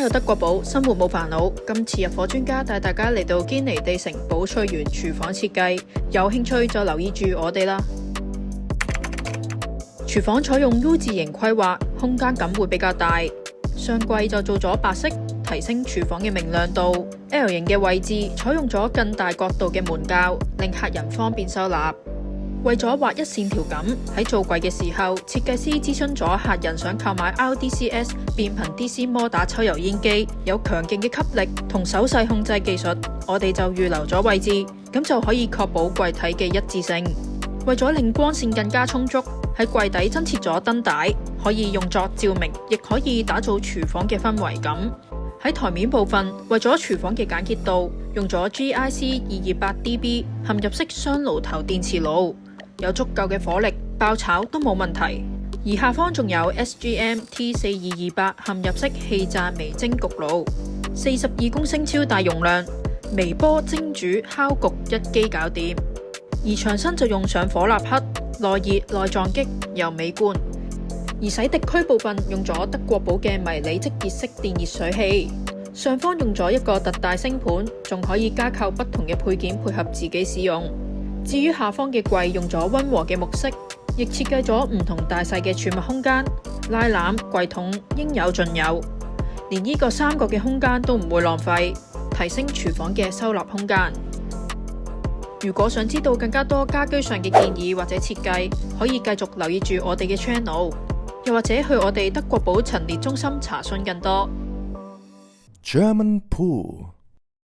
有德國寶，生活冇煩惱。今次入伙專家帶大家嚟到堅尼地城寶翠園廚房設計，有興趣就留意住我哋啦。廚房採用 U 字型規劃，空間感會比較大。上櫃就做咗白色，提升廚房嘅明亮度。L 型嘅位置採用咗更大角度嘅門鉸，令客人方便收納。為咗劃一線條感，喺做櫃嘅時候，設計師諮詢咗客人想購買 RDCS 變頻 DC 摩打抽油煙機，有強勁嘅吸力同手勢控制技術，我哋就預留咗位置，咁就可以確保櫃體嘅一致性。為咗令光線更加充足，喺櫃底增設咗燈帶，可以用作照明，亦可以打造廚房嘅氛圍感。喺台面部分，為咗廚房嘅簡潔度，用咗 GIC 228DB 嵌入式雙爐頭電磁爐，有足夠嘅火力，爆炒都冇問題。而下方仲有 SGM T4228 嵌入式氣炸微蒸焗爐，42公升超大容量，微波蒸煮烤焗一機搞掂。而牆身就用上火蠟黑，內熱內撞擊，又美觀。而洗滌區部分用咗德國寶嘅迷你即熱式電熱水器，上方用咗一個特大星盤，仲可以加購不同嘅配件配合自己使用。至於下方嘅櫃用咗溫和嘅木色，亦設計咗唔同大細嘅儲物空間，拉籃、櫃桶應有盡有，連呢個三角嘅空間都唔會浪費，提升廚房嘅收納空間。如果想知道更加多家居上嘅建議或者設計，可以繼續留意住我哋嘅 channel， 又或者去我哋德國寶陳列中心查詢更多。German Pool